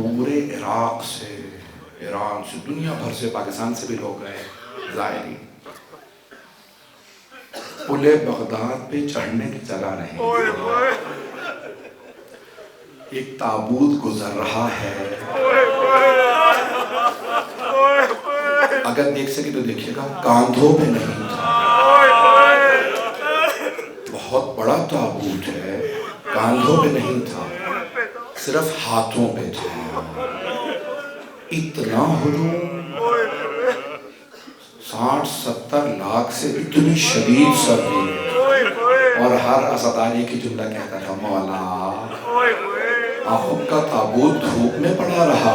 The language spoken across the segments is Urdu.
پورے عراق سے، ایران سے، دنیا بھر سے، پاکستان سے بھی لوگ گئے زائرین. پل بغداد پہ چڑھنے کی جگہ نہیں، ایک تابوت گزر رہا ہے. اگر دیکھ سکے تو دیکھیے گا، کاندھوں پہ نہیں تھا. بہت بڑا تابوت ہے، کاندھوں پہ نہیں تھا، صرف ہاتھوں پہ تھا. اتنا ہجوم، 60-70 لاکھ سے اتنی شدید سردی، اور ہر اسداری کی جملہ کہتا تھا مولا آپ کا تابوت دھوپ میں پڑا رہا.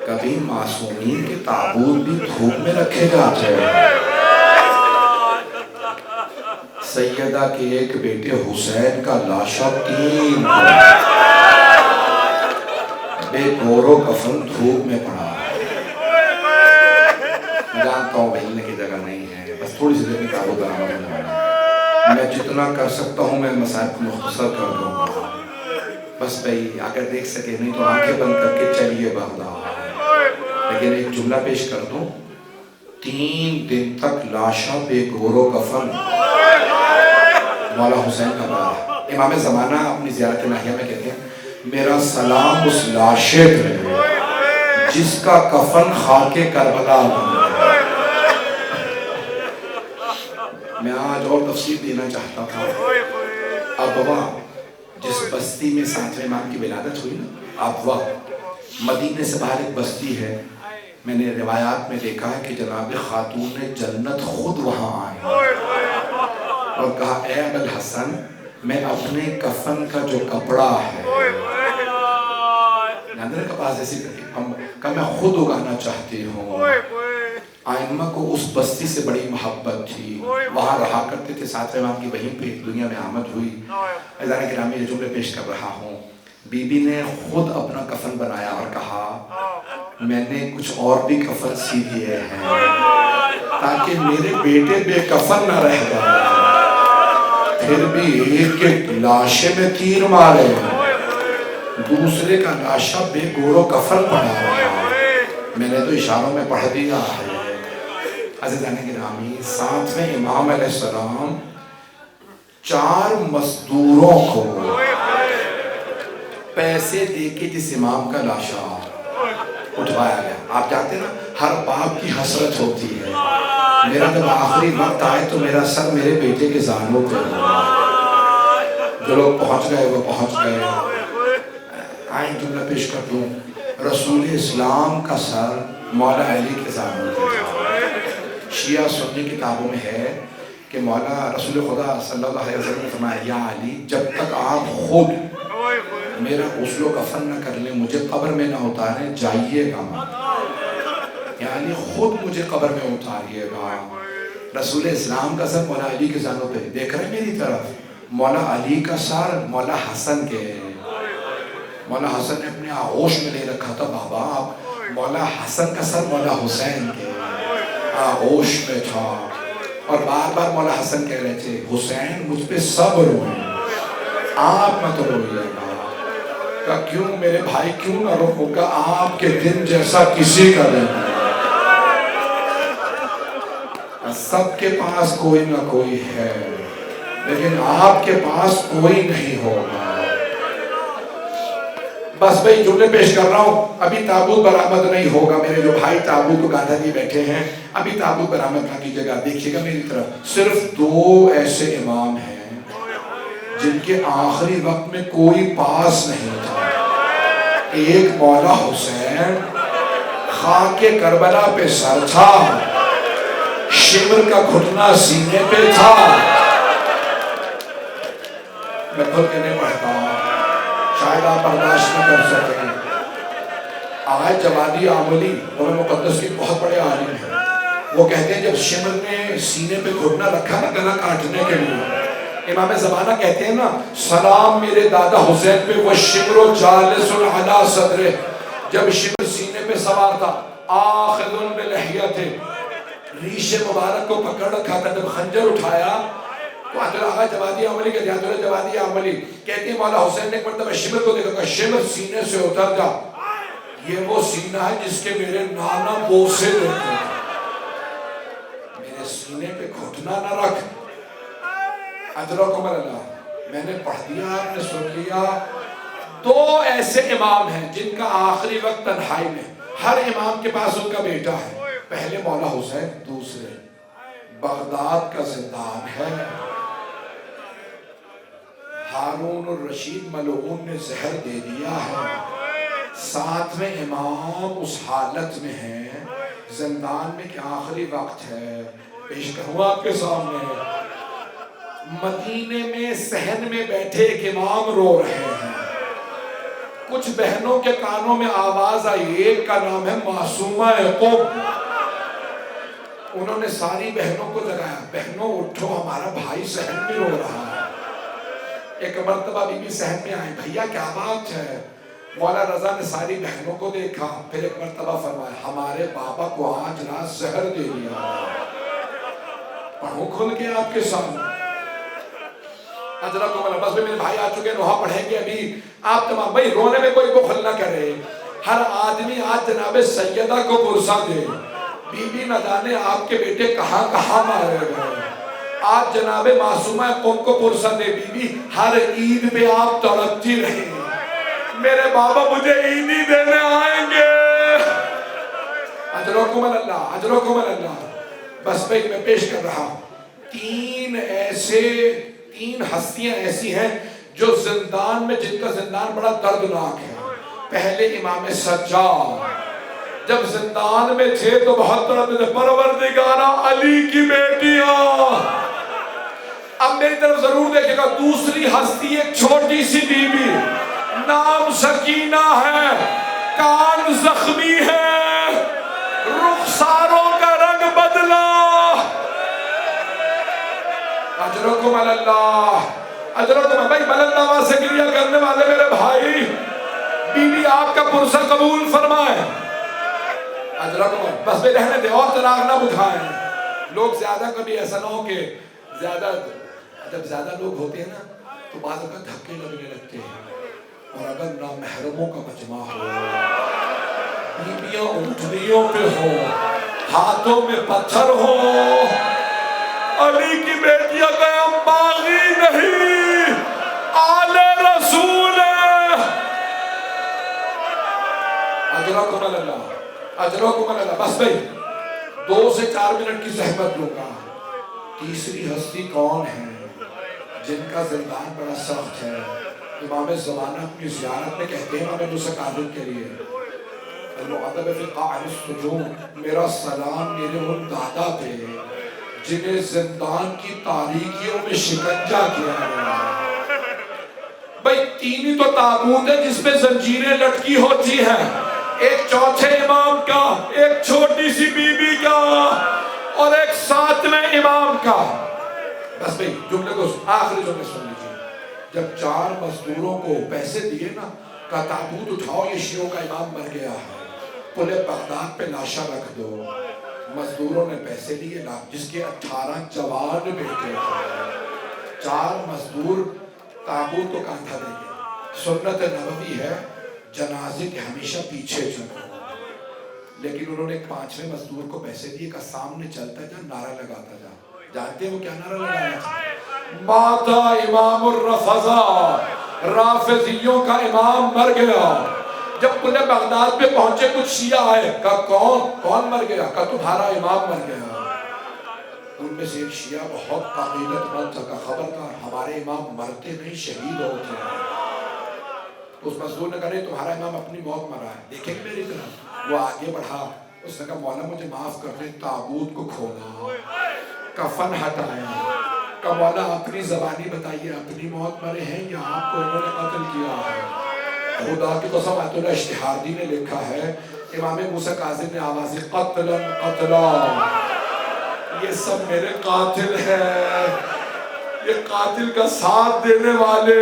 کبھی معصومین کے تابوت بھی دھوپ میں رکھے جاتے ہیں. سیدہ کے ایک بیٹے حسین کا لاشا 3 بے گور و کفن دھوپ میں پڑا. میں جانتا ہوں بھیلنے کی جگہ نہیں ہے، بس تھوڑی سی دیر میں تابوت برآمد ہونے والا ہے. میں جتنا کر سکتا ہوں میں مسائل کو مختصر کر دوں گا. بس بھائی اگر دیکھ سکے، نہیں تو آنکھیں بند کر کے چلیے بغداد. لیکن ایک جملہ پیش کر دوں، 3 دن تک لاشا بے گور و کفن مولا حسین کا بارہ. امام زمانہ اپنی زیارت ناحیہ میں کہتے ہیں میرا سلام اس لاشے پہ جس کا کفن خاک کربلا بن گیا. میں آج اور تفصیل دینا چاہتا تھا. ابوا جس بستی میں 7ویں امام کی ولادت ہوئی نا، ابوا مدینے سے باہر ایک بستی ہے. میں نے روایات میں دیکھا ہے کہ جناب خاتون جنت خود وہاں آئے اور کہا اے ابوالحسن، میں اپنے کفن کا جو کپڑا ہے ناندر کے پاس ایسی کہ میں خود اگانا چاہتی ہوں. آئمہ کو اس بستی سے بڑی محبت تھی، وہاں رہا کرتے تھے. 7ویں امام کی وہیں پہ دنیا میں آمد ہوئی. عزیزان گرامی یہ جملے پیش کر رہا ہوں. بی بی نے خود اپنا کفن بنایا اور کہا میں نے کچھ اور بھی کفن سی دیے ہیں تاکہ میرے بیٹے بے کفن نہ رہ جائے. پھر بھی ایک ایک لاشے میں تیر مارے، دوسرے کا لاشا بے گور و کفن پڑا رہا. میں نے تو اشاروں میں پڑھ دیا ہے. عزیزان گرامی 7ویں امام علیہ السلام 4 مزدوروں کو پیسے دے کے جس امام کا لاشا اٹھوایا گیا. آپ جانتے ہیں نا، ہر باپ کی حسرت ہوتی ہے میرا جب آخری وقت آئے تو میرا سر میرے بیٹے کے زانوں پہ ہو. جو لوگ پہنچ گئے وہ پہنچ گئے. آئیں جملہ پیش کر دوں، رسول اسلام کا سر مولا علی کے زانوں پہ تھا. شیعہ سنی کتابوں میں ہے کہ مولا رسول خدا صلی اللہ علیہ وسلم نے فرمایا یا علی، جب تک آپ خود میرا غسل و کفن نہ کر لیں، مجھے قبر میں نہ اتاریں، جائیے گا مت. یعنی خود مجھے قبر میں اتاریے گا. رسول اسلام کا سر مولا علی کے زانوں پہ. دیکھ رہے ہیں میری طرف، مولا علی کا سر مولا حسن کے. مولا حسن نے اپنے آغوش میں لے رکھا تھا بابا، مولا حسن کا سر مولا حسین کے آغوش میں تھا. اور بار بار مولا حسن کہہ رہے تھے حسین مجھ پہ صبر ہوئے، آپ مت روئیے گا. کہ کیوں میرے بھائی کیوں نہ رو گا، آپ کے دن جیسا کسی کا دن. سب کے پاس کوئی نہ کوئی ہے لیکن آپ کے پاس کوئی نہیں ہوگا. بس بھائی جملے پیش کر رہا ہوں. ابھی تابوت برآمد نہیں ہوگا. میرے جو بھائی تابوت کو گاندھا جی بیٹھے ہیں، ابھی تابوت برآمد نہ کیجیے گا. دیکھیے گا میری طرف، صرف 2 ایسے امام ہیں جن کے آخری وقت میں کوئی پاس نہیں تھا. ایک مولا حسین خاک کربلا پہ سر تھا، شمر کا گھٹنا سینے پہ تھا. میں کھل کے نہیں پڑھتا ہوں، شاید آپ برداشت نہ کر سکیں. آج جوادی عاملی اور مقدس کے بہت بڑے عالم ہیں، وہ کہتے ہیں جب شمر نے سینے پہ گھٹنا رکھا نا گلا کاٹنے کے لیے، امام زمانہ کہتے ہیں نا سلام میرے دادا حسین پہ وہ شمر و جالس علی صدرے. جب شمر سینے پہ سوار تھا، آخذ بلحیتہ، ریش مبارک کو پکڑ رکھا تھا. جب خنجر اٹھایا تو آغا جوادی عملی کہتے ہیں، جوادی عملی کہتے ہیں مولا حسین نے ایک مرتبہ شمر کو دیکھا، شمر سینے سے اتر جا، یہ وہ سینہ ہے جس کے میرے نانا بوسے دیتے ہیں، میرے سینے پہ گھٹنا نہ رکھ۔ اجرکم اللہ، میں نے پڑھ دیا، آپ نے سن لیا۔ دو ایسے امام ہیں جن کا آخری وقت تنہائی میں، ہر امام کے پاس ان کا بیٹا ہے، پہلے مولا حسین، دوسرے بغداد کا زندان ہے، ہارون الرشید ملعون نے زہر دے دیا ہے، ساتویں امام اس حالت میں ہیں زندان میں کہ آخری وقت ہے۔ پیش کروں آپ کے سامنے، مدینے میں صحن میں بیٹھے ایک امام رو رہے ہیں، کچھ بہنوں کے کانوں میں آواز آئی، ایک کا نام ہے معصومہ قم، انہوں نے ساری بہنوں کو جگایا، بہنوں اٹھو ہمارا بھائی صحن میں رو رہا ہے۔ ایک مرتبہ بی بی صحن میں آئی، بھیا کیا بات ہے؟ مولا رضا نے ساری بہنوں کو دیکھا، پھر ایک مرتبہ فرمایا، ہمارے بابا کو آج رات زہر دے دیا۔ پڑھوں کھل کے آپ کے سامنے، اجرکم اللہ، بس میرے بھائی آ چکے ہیں، وہاں پڑھیں گے ابھی۔ آپ تمام بھائی رونے میں کوئی بخل نہ کرے، ہر آدمی آج جناب سیدہ کو پرسا دے، بی بی نہ جانے آپ کے بیٹے کہاں کہاں مارے گئے، آج جناب معصومہ قوم کو پرسا دے، بی بی ہر عید پہ آپ تڑپتی رہے، میرے بابا مجھے عیدی دینے آئیں گے۔ اجرکم اللہ، اجرکم اللہ۔ بس بھائی میں پیش کر رہا ہوں، تین ہستیاں ایسی ہیں جو زندان میں، جن کا زندان بڑا دردناک ہے۔ پہلے امام سجاد جب زندان میں تھے تو بہت تڑپتے تھے، پروردگارا علی کی بیٹیاں۔ اب میری طرف ضرور دیکھے گا، دوسری ہستی ایک چھوٹی سی بی بی، نام سکینہ ہے، کان زخمی ہے، رخساروں کا رنگ بدلا۔ اجرکم اللہ، اجرکم بھائی، بلند آواز سے گریہ کرنے والے میرے بھائی، بی بی آپ کا پرسہ قبول فرمائے۔ اجرکم، بس بے رہنے دے، اور چراغ نہ بجھائیں، لوگ زیادہ کبھی ایسا نہ ہو کہ زیادہ، جب زیادہ لوگ ہوتے ہیں نا تو بعض اوقات دھکے لگنے لگتے ہیں، اور اگر نامحرموں کا مجمع ہو، بیویاں اونٹنیوں پہ ہو، ہاتھوں میں پتھر ہو، علی کی بیٹیاں گیا باغی نہیں، آل رسول ہے۔ اجرکم اللہ، اجرکم اللہ۔ بس بھئی 2 سے 4 منٹ کی زحمت لوں گا۔ تیسری ہستی کون ہے جن کا زندان بڑا سخت ہے؟ امام زمانہ اپنی زیارت میں کہتے ہیں، امام موسیٰ کاظم کے لیے، المعذب فی قاعر السجون، میرا سلام میرے ان دادا پہ جنہیں زندان کی تاریکیوں میں شکنجہ کیا گیا۔ بھئی تین ہی تو تابوت ہے جس پہ زنجیریں لٹکی ہوتی ہیں، ایک چوتھے امام کا، ایک چھوٹی سی بی بی کا، اور ایک 7ویں امام کا۔ بس بھئی جملے کو آخری جملے سن لیجیے، جب 4 مزدوروں کو پیسے دیے نا، کہا تابوت اٹھاؤ، یہ شیعوں کا امام مر گیا ہے، پلے بغداد پہ لاشا رکھ دو۔ مزدوروں نے پیسے لیے، جس کے 18 جوان بیٹے تھے، 4 مزدور تابوت کو کاندھا دیں گے۔ سنت نبوی ہے جنازے کے ہمیشہ پیچھے چلو، لیکن انہوں نے 5ویں مزدور کو پیسے دیے، کہ سامنے چلتا جا، نعرہ لگاتا جا۔ جانتے ہیں وہ کیا نعرہ لگایا تھا؟ ماتا امام الرفضہ، رافضیوں کا امام مر گیا۔ جب پلے بغداد پہ پہنچے کچھ شیعہ آئے، کہا کون مر گیا؟ کہا تمہارا امام مر گیا۔ ان میں سے ایک شیعہ بہت عقیدت مند تھا، کہا خبردار، ہمارے امام مرتے نہیں، شہید ہوتے ہیں۔ اس مزدور نے کہا نہیں، تمہارا امام اپنی موت مرا ہے، دیکھیں گے میری طرف۔ وہ آگے بڑھا، اس نے کہا مولا مجھے معاف کر دیں، تابوت کو کھولا، کفن ہٹایا، کہا مولا اپنی زبانی بتائیے، اپنی موت مرے ہیں یا آپ کو انہوں نے قتل کیا ہے؟ خدا کی قسم، آیت اللہ اشتہاردی نے لکھا ہے، امام موسیٰ کاظم نے آوازی قتلا قتلا، یہ سب میرے قاتل ہیں، یہ قاتل کا ساتھ دینے والے۔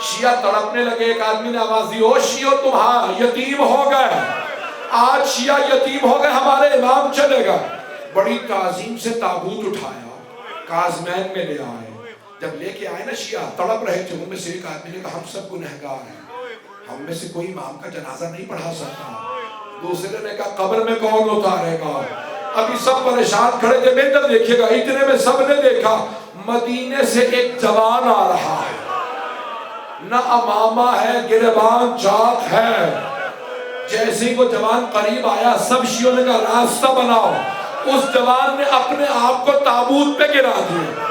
شیعہ تڑپنے لگے، ایک آدمی نے آواز دی، او شیعہ تمہارا یتیم ہو گئے، آج شیعہ یتیم ہو گئے، ہمارے امام چلے گا۔ بڑی تعظیم سے تابوت اٹھایا، کاظمین میں لے آئے. جب لے کے آئے نا شیعہ تڑپ رہے تھے, ان میں سے ایک آدمی نے کہا ہم سب گنہگار ہیں, ہم میں سے کوئی امام کا جنازہ نہیں پڑھا سکتا. دوسرے نے کہا قبر میں کون اتارے گا. ابھی سب پریشان کھڑے تھے, بہتر دیکھیے گا. اتنے میں سب نے دیکھا مدینے سے ایک جوان آ رہا ہے, نہ امامہ ہے, گریبان چاک ہے. جیسے ہی وہ جوان قریب آیا, سب شیعوں نے کہا راستہ بناؤ. اس جوان نے اپنے آپ کو تابوت پہ گرا دیا,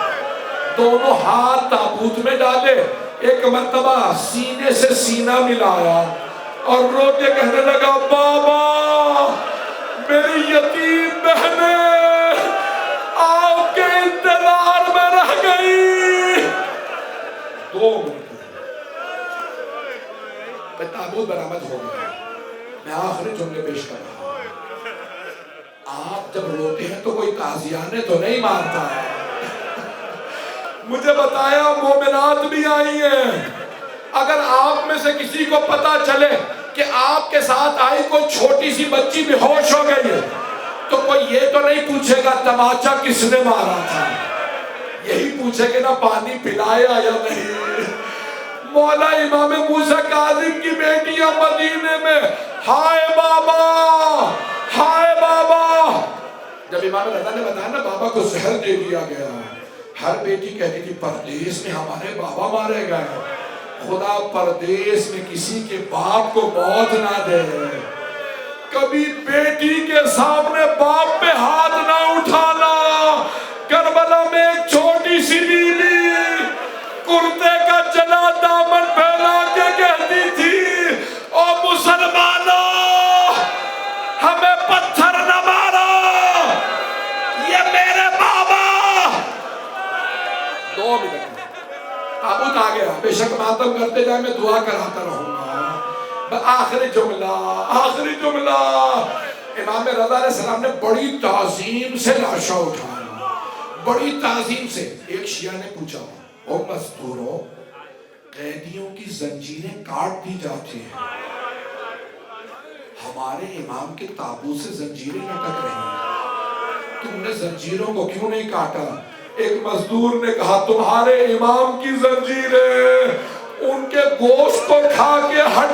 دونوں ہاتھ تابوت میں ڈالے, ایک مرتبہ سینے سے سینہ ملایا اور رو کے کہنے لگا بابا میری یتیم بہنیں آپ کے انتظار میں رہ گئی. 2 منٹ میں تابوت برآمد ہو گیا. میں آخری جملے پیش کر رہا ہوں. آپ جب روتے ہیں تو کوئی تازیانے تو نہیں مارتا ہے. مجھے بتایا مومنات بھی آئی ہیں. اگر آپ میں سے کسی کو پتا چلے کہ آپ کے ساتھ آئی کوئی چھوٹی سی بچی بے ہوش ہو گئی ہے, تو کوئی یہ تو نہیں پوچھے گا تماچا کس نے مارا تھا, یہی پوچھے گا نا پانی پلایا یا نہیں. مولا امام موسیٰ کاظم کی بیٹیاں مدینے میں ہائے بابا ہائے بابا. جب امام رضا نے بتایا نا بابا کو زہر دے دیا گیا, ہر بیٹی کہتی تھی پردیس میں ہمارے بابا مارے گئے. خدا پردیس میں کسی کے باپ کو موت نہ دے. کبھی بیٹی کے سامنے باپ پہ ہاتھ نہ اٹھانا. کربلا میں ایک چھوٹی سی بیوی کرتے کا جلا دامن پھیلا کے کہتی تھی او مسلمانوں ہمیں پتھر نہ مارو, یہ میرے بابا. 2 منٹ تابوت آ گیا. بے شک ماتم کرتے جائے, میں دعا کراتا رہوں گا. آخری جملہ امام رضا علیہ السلام نے بڑی تعظیم سے لاشا اٹھایا, بڑی تعظیم سے. ایک شیعہ نے پوچھا او مزدوروں قیدیوں کی زنجیریں کاٹ دی جاتی ہیں, ہمارے امام کے تابوت سے زنجیریں لٹک رہی ہیں, تم نے زنجیروں کو کیوں نہیں کاٹا؟ ایک مزدور نے کہا تمہارے امام کی زنجیریں ان کے گوشت کو کھا کے ہڈ